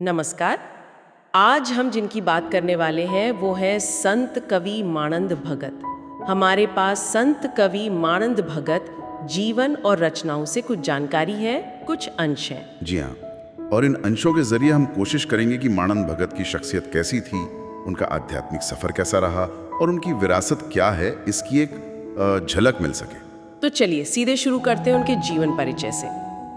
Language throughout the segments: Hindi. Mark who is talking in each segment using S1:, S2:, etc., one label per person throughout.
S1: नमस्कार। आज हम जिनकी बात करने वाले हैं वो है संत कवि मानंद भगत। हमारे पास संत कवि मानंद भगत जीवन और रचनाओं से कुछ जानकारी है, कुछ अंश हैं।
S2: जी हाँ, और इन अंशों के जरिए हम कोशिश करेंगे कि मानंद भगत की शख्सियत कैसी थी, उनका आध्यात्मिक सफर कैसा रहा और उनकी विरासत क्या है, इसकी एक झलक मिल सके।
S1: तो चलिए सीधे शुरू करते हैं उनके जीवन परिचय से।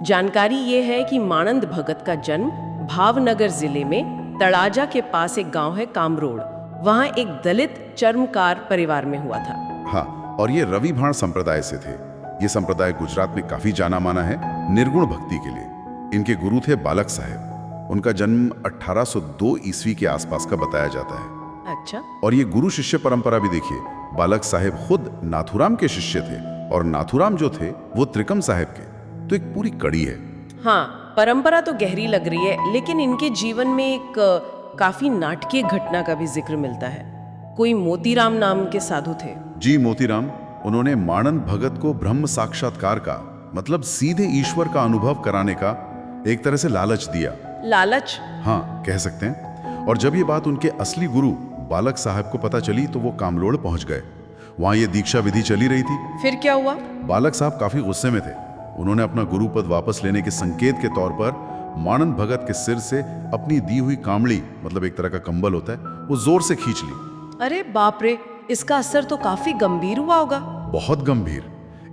S1: जानकारी ये है कि मानंद भगत का जन्म भावनगर जिले में तड़ाजा के पास एक गांव है कामरोड, वहां एक दलित चर्मकार परिवार में हुआ था।
S2: हाँ, और ये रवि भाण संप्रदाय से थे। ये संप्रदाय गुजरात में काफी जाना माना है निर्गुण भक्ति के लिए। इनके गुरु थे बालक साहेब। उनका जन्म 1802 ईस्वी के आसपास का बताया जाता है।
S1: अच्छा।
S2: और ये गुरु शिष्य परंपरा भी देखिए, बालक साहेब खुद नाथुराम के शिष्य थे और नाथुराम जो थे वो त्रिकम साहेब के। तो एक पूरी कड़ी है।
S1: हाँ, परंपरा तो गहरी लग रही है, लेकिन इनके जीवन में एक काफी नाटकीय घटना का भी जिक्र मिलता है। कोई मोतीराम नाम के साधु थे।
S2: जी, मोतीराम। उन्होंने मानंद भगत को ब्रह्म साक्षात्कार का, मतलब सीधे ईश्वर का अनुभव कराने का एक तरह से लालच दिया।
S1: लालच?
S2: हाँ, कह सकते हैं। और जब ये बात उनके असली गुरु बालक साहब को पता चली तो वो कामलोड़ पहुंच गए। वहां ये दीक्षा विधि चली रही थी।
S1: फिर क्या हुआ?
S2: बालक साहब काफी गुस्से में थे। उन्होंने अपना गुरु पद वापस लेने के संकेत के तौर पर मानंद भगत के सिर से अपनी दी हुई कामड़ी, मतलब एक तरह का कंबल होता है, वो जोर से खींच ली।
S1: अरे बाप रे, इसका असर तो काफी गंभीर हुआ होगा।
S2: बहुत गंभीर।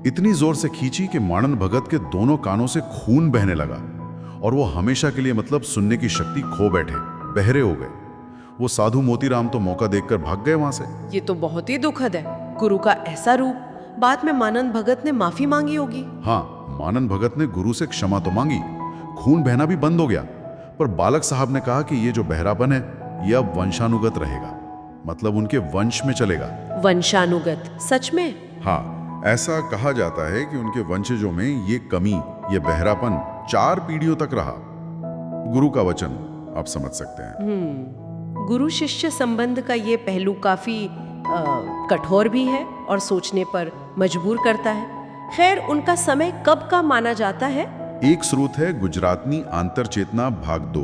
S2: इतनी जोर से खींची कि मानंद भगत के दोनों कानों से खून बहने लगा और वो हमेशा के लिए, मतलब सुनने की शक्ति खो बैठे, बहरे हो गए। वो साधु मोतीराम तो मौका देखकर भाग गए वहां से।
S1: ये तो बहुत ही दुखद है। गुरु का ऐसा रूप। बाद में मानंद भगत ने माफी मांगी होगी।
S2: हाँ, मानंद भगत ने गुरु से क्षमा तो मांगी, खून बहना भी बंद हो गया, पर बालक साहब ने कहा कि ये जो बहरापन है ये अब वंशानुगत रहेगा, मतलब उनके वंश में चलेगा।
S1: वंशानुगत? सच में?
S2: हाँ, ऐसा कहा जाता है कि उनके वंशजों में ये कमी, ये बहरापन 4 पीढ़ियों तक रहा। गुरु का वचन, आप समझ सकते हैं।
S1: गुरु शिष्य संबंध का ये पहलू काफी कठोर भी है और सोचने पर मजबूर करता है। खैर, उनका समय कब का माना जाता है?
S2: एक स्रोत है गुजरातनी आंतर चेतना भाग 2।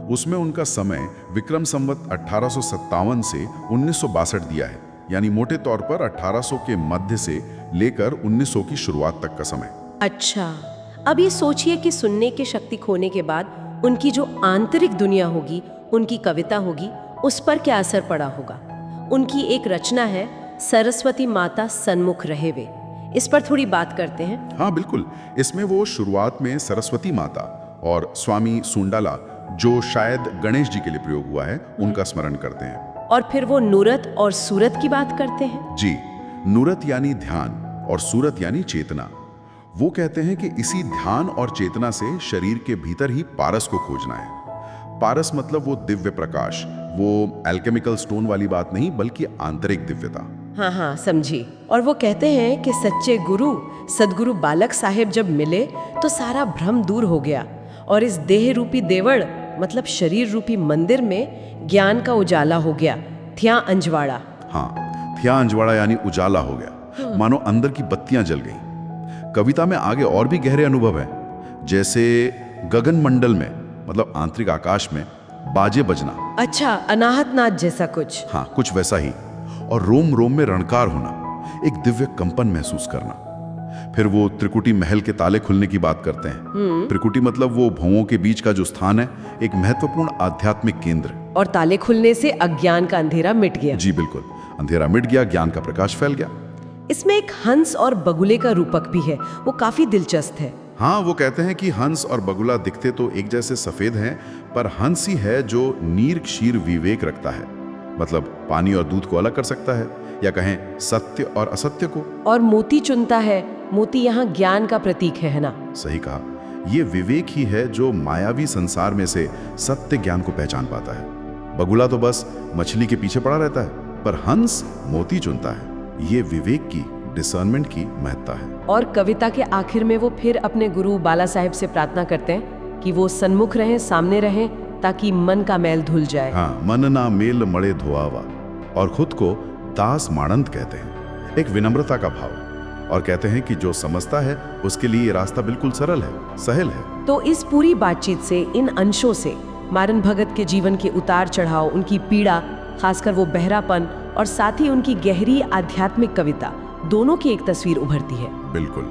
S2: उसमें उनका समय विक्रम संवत 1857 से 1962 दिया है, यानी मोटे तौर पर 1800 के मध्य से लेकर 1900 की शुरुआत तक का समय।
S1: अच्छा, अब ये सोचिए कि सुनने की शक्ति खोने के बाद उनकी जो आंतरिक दुनिया होगी, उनकी कविता होगी, उस पर क्या असर पड़ा होगा। उनकी एक रचना है सरस्वती माता सन्मुख रहे वे। इस पर थोड़ी बात करते हैं।
S2: हाँ बिल्कुल। इसमें वो शुरुआत में सरस्वती माता और स्वामी सुंडाला, जो शायद गणेश जी के लिए प्रयोग हुआ है, उनका स्मरण करते हैं।
S1: और फिर वो नूरत और सूरत की बात करते हैं।
S2: जी, नूरत यानी ध्यान और सूरत यानी चेतना। वो कहते हैं कि इसी ध्यान और चेतना से शरीर के भीतर ही पारस को खोजना है। पारस मतलब वो दिव्य प्रकाश, वो एल्केमिकल स्टोन वाली बात नहीं, बल्कि आंतरिक दिव्यता।
S1: हाँ हाँ, समझी। और वो कहते हैं कि सच्चे गुरु सदगुरु बालक साहेब जब मिले तो सारा भ्रम दूर हो गया और इस देह रूपी देवड़, मतलब शरीर रूपी मंदिर में ज्ञान का उजाला हो गया। थिया अंजवाड़ा।
S2: हाँ, थिया अंजवाड़ा यानी उजाला हो गया। मानो अंदर की बत्तियां जल गईं। कविता में आगे और भी गहरे अनुभव हैं, जैसे गगन मंडल में, मतलब आंतरिक आकाश में बाजे बजना।
S1: अच्छा, अनाहत नाथ जैसा कुछ।
S2: हाँ, कुछ वैसा ही। और रोम रोम में रणकार होना, एक दिव्य कंपन महसूस करना। फिर वो त्रिकुटी महल के ताले खुलने की बात करते हैं। त्रिकुटी मतलब वो भवों के बीच का जो स्थान है, एक महत्वपूर्ण आध्यात्मिक केंद्र।
S1: और ताले खुलने से अज्ञान का अंधेरा मिट गया।
S2: जी बिल्कुल, अंधेरा मिट गया, ज्ञान का प्रकाश फैल गया।
S1: इसमें एक हंस और बगुले का रूपक भी है, वो काफी दिलचस्प है।
S2: हाँ, वो कहते हैं कि हंस और बगुला दिखते तो एक जैसे सफेद हैं, पर हंस ही है जो नीर क्षीर विवेक रखता है, मतलब पानी और दूध को अलग कर सकता है, या कहें सत्य और असत्य को।
S1: और मोती चुनता है। मोती यहाँ ज्ञान का प्रतीक है ना?
S2: सही कहा। ये विवेक ही है जो मायावी संसार में से सत्य ज्ञान को पहचान पाता है। बगुला तो बस मछली के पीछे पड़ा रहता है, पर हंस मोती चुनता है। ये विवेक की, डिसर्नमेंट की महत्ता है।
S1: और कविता के आखिर में वो फिर अपने गुरु बाला साहेब से प्रार्थना करते हैं कि वो सन्मुख रहें, सामने रहें, ताकि मन का मैल धुल जाए।
S2: हाँ, मन ना मेल मड़े धोआवा। और खुद को दास मानंद कहते हैं, एक विनम्रता का भाव। और कहते हैं कि जो समझता है उसके लिए ये रास्ता बिल्कुल सरल है, सहल है।
S1: तो इस पूरी बातचीत से, इन अंशों से मारन भगत के जीवन के उतार चढ़ाव, उनकी पीड़ा, खासकर वो बहरापन, और साथ ही उनकी गहरी आध्यात्मिक कविता, दोनों की एक तस्वीर उभरती है।
S2: बिल्कुल।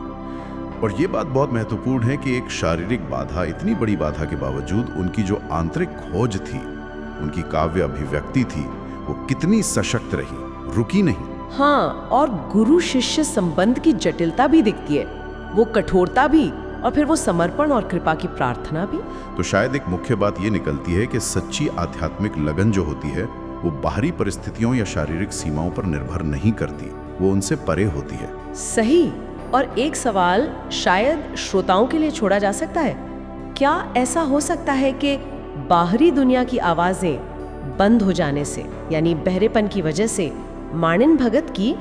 S2: और ये बात बहुत महत्वपूर्ण है कि एक शारीरिक बाधा, इतनी बड़ी बाधा के बावजूद उनकी जो आंतरिक खोज थी, उनकी काव्य अभिव्यक्ति थी, वो कितनी सशक्त रही, रुकी नहीं।
S1: हाँ, और गुरु शिष्य संबंध की जटिलता भी दिखती है, वो कठोरता भी, और फिर वो समर्पण और कृपा की प्रार्थना भी।
S2: तो शायद एक मुख्य बात ये निकलती है कि सच्ची आध्यात्मिक लगन जो होती है वो बाहरी परिस्थितियों या शारीरिक सीमाओं पर निर्भर नहीं करती, वो उनसे परे होती है।
S1: सही। और एक सवाल शायद श्रोताओं के लिए छोड़ा जा सकता है, क्या ऐसा हो सकता है कि बाहरी दुनिया की आवाजें बंद हो जाने से, यानी बहरेपन की वजह से, मानिन भगत की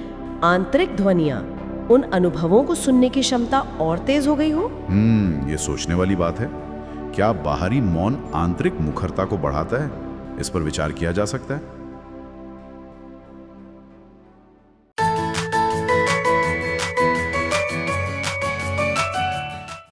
S1: आंतरिक ध्वनियां, उन अनुभवों को सुनने की क्षमता और तेज हो गई हो?
S2: ये सोचने वाली बात है। क्या बाहरी मौन आंतरिक मुखरता को बढ़ाता है? इस पर विचार किया जा सकता है।